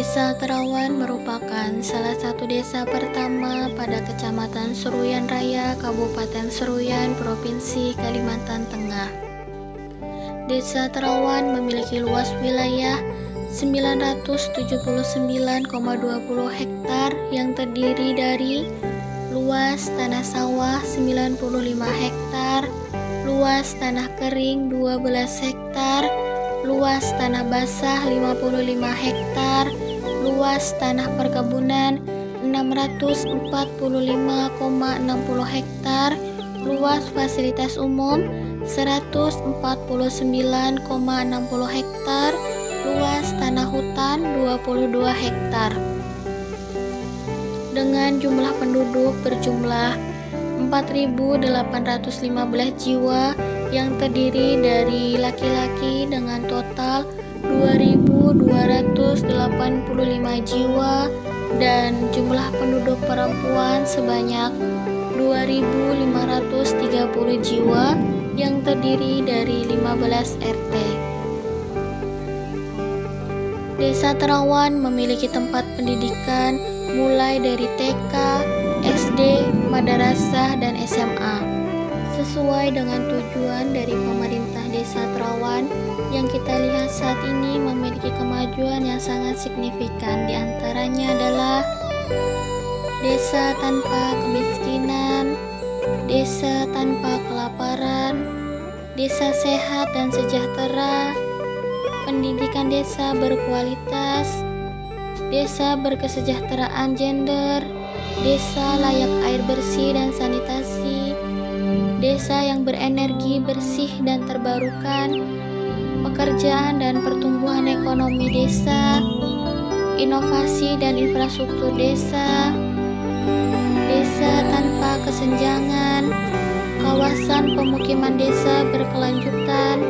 Desa Terawan merupakan salah satu desa pertama pada Kecamatan Seruyan Raya, Kabupaten Seruyan, Provinsi Kalimantan Tengah. Desa Terawan memiliki luas wilayah 979,20 hektar yang terdiri dari luas tanah sawah 95 hektar, luas tanah kering 12 hektar, luas tanah basah 55 hektar, luas tanah perkebunan 645,60 hektar, luas fasilitas umum 149,60 hektar, luas tanah hutan 22 hektar. Dengan jumlah penduduk berjumlah 4.815 jiwa yang terdiri dari laki-laki dengan total 2.285 jiwa dan jumlah penduduk perempuan sebanyak 2.530 jiwa yang terdiri dari 15 RT. Desa Terawan memiliki tempat pendidikan mulai dari TK, SD, madrasah, dan SMA. Sesuai dengan tujuan dari pemerintah Desa Terawan yang kita lihat saat ini memiliki kemajuan yang sangat signifikan. Di antaranya adalah desa tanpa kemiskinan, desa tanpa kelaparan, desa sehat dan sejahtera, pendidikan desa berkualitas, desa berkesejahteraan gender, desa layak air bersih dan sanitasi, desa yang berenergi bersih dan terbarukan, pekerjaan dan pertumbuhan ekonomi desa, inovasi dan infrastruktur desa, desa tanpa kesenjangan, kawasan pemukiman desa berkelanjutan,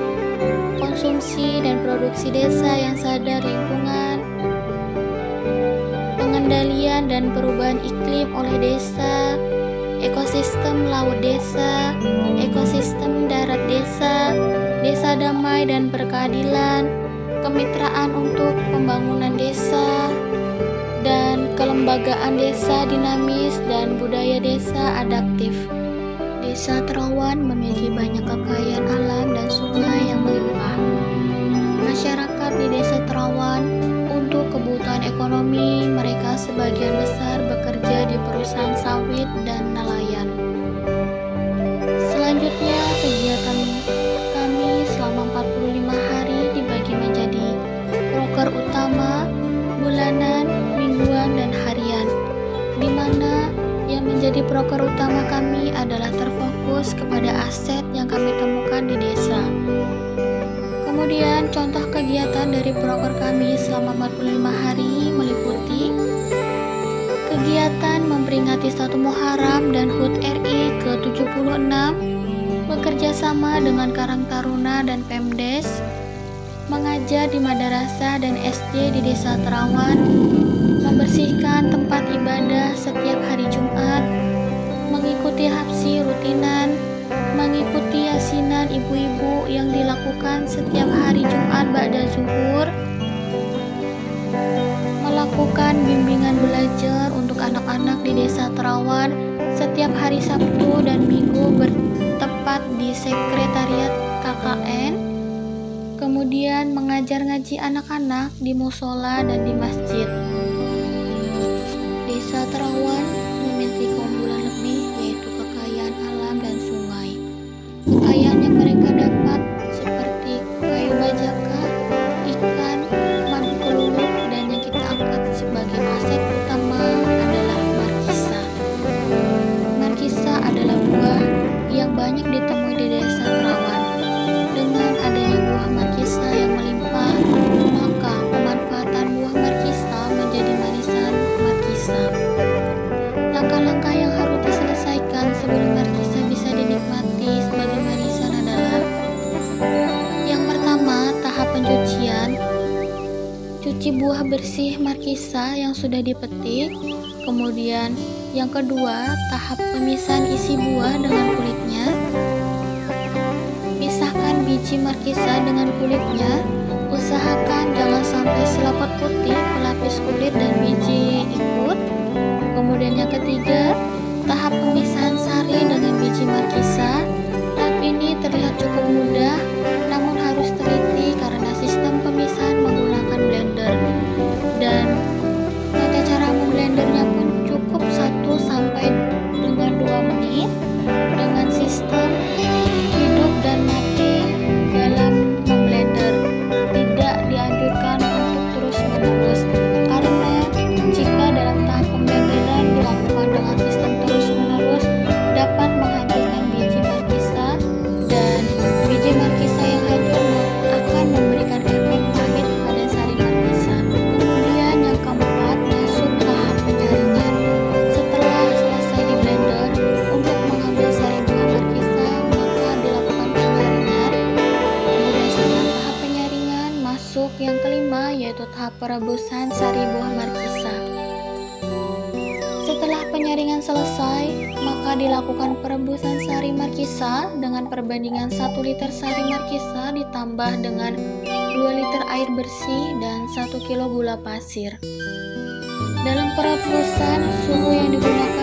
konsumsi dan produksi desa yang sadar lingkungan, pengendalian dan perubahan iklim oleh desa, ekosistem laut desa, ekosistem darat desa, desa damai dan berkeadilan, kemitraan untuk pembangunan desa, dan kelembagaan desa dinamis dan budaya desa adaptif. Desa Terawan memiliki banyak kekayaan alam dan sungai yang melimpah. Masyarakat di Desa Terawan untuk kebutuhan ekonomi mereka sebagian besar bekerja di perusahaan sawit dan nelayan. Selanjutnya, kegiatan kami selama 45 hari dibagi menjadi proker utama, bulanan, mingguan, dan harian, di mana yang menjadi proker utama kami adalah terfokus kepada aset yang kami temukan di desa. Kemudian contoh kegiatan dari proker kami selama 45 hari meliputi kegiatan memperingati 1 Muharram dan HUT RI ke-76, bekerja sama dengan Karang Taruna dan Pemdes, mengajar di madrasah dan SD di Desa Terawan, membersihkan tempat ibadah setiap hari Jumat, mengikuti hapsi rutinan, mengikuti yasinan ibu-ibu yang dilakukan setiap hari Jumat ba'da zuhur, melakukan bimbingan belajar untuk anak-anak di Desa Terawan setiap hari Sabtu dan Minggu bertepat di sekretariat KKN, kemudian mengajar ngaji anak-anak di musola dan di masjid. Desa Terawan memiliki keunggulan lebih, yaitu kekayaan alam dan sungai. Kekayaan yang mereka dapat seperti kayu bajaka, ikan, madu keluluk, dan yang kita angkat sebagai aset utama adalah markisa. Markisa adalah buah yang banyak ditemui di Desa Terawan. Dengan adanya buah markisa yang melimpah, maka pemanfaatan buah markisa menjadi manisan markisa. Langkah-langkah yang harus diselesaikan sebelum markisa bisa dinikmati sebagai manisan adalah: yang pertama, tahap pencucian. Cuci buah bersih markisa yang sudah dipetik. Kemudian yang kedua, tahap pemisahan isi buah dengan kulitnya. Pisahkan biji markisa dengan kulitnya. Usahakan jangan sampai selaput putih, pelapis kulit, dan biji ikut. Kemudian yang ketiga, tahap pemisahan sari dengan biji markisa. Tahap ini terlihat cukup mudah, namun harus teliti karena sistem pemisahan menggunakan blender. Dan tata cara memblendernya pun cukup 1 sampai dengan 2 menit dengan sistem hidup dan mati dalam memblender. Tidak dianjurkan untuk terus-menerus karena jika dalam tahap pemblenderan dilakukan dengan sistem terus-menerus dapat menghancurkan biji markisa, dan biji markisa yang hancur akan memberikan efek pahit pada sari markisa. Kemudian yang keempat, masuk tahap penyaringan. Setelah selesai di blender, untuk mengambil sari buah markisa maka dilakukan penyaringan. Kemudian setelah tahap penyaringan, masuk yang kelima, yaitu tahap perebusan sari buah markisa. Setelah penyaringan selesai, maka dilakukan perebusan sari markisa dengan perbandingan 1 liter sari markisa ditambah dengan 2 liter air bersih dan 1 kilo gula pasir. Dalam perebusan, suhu yang digunakan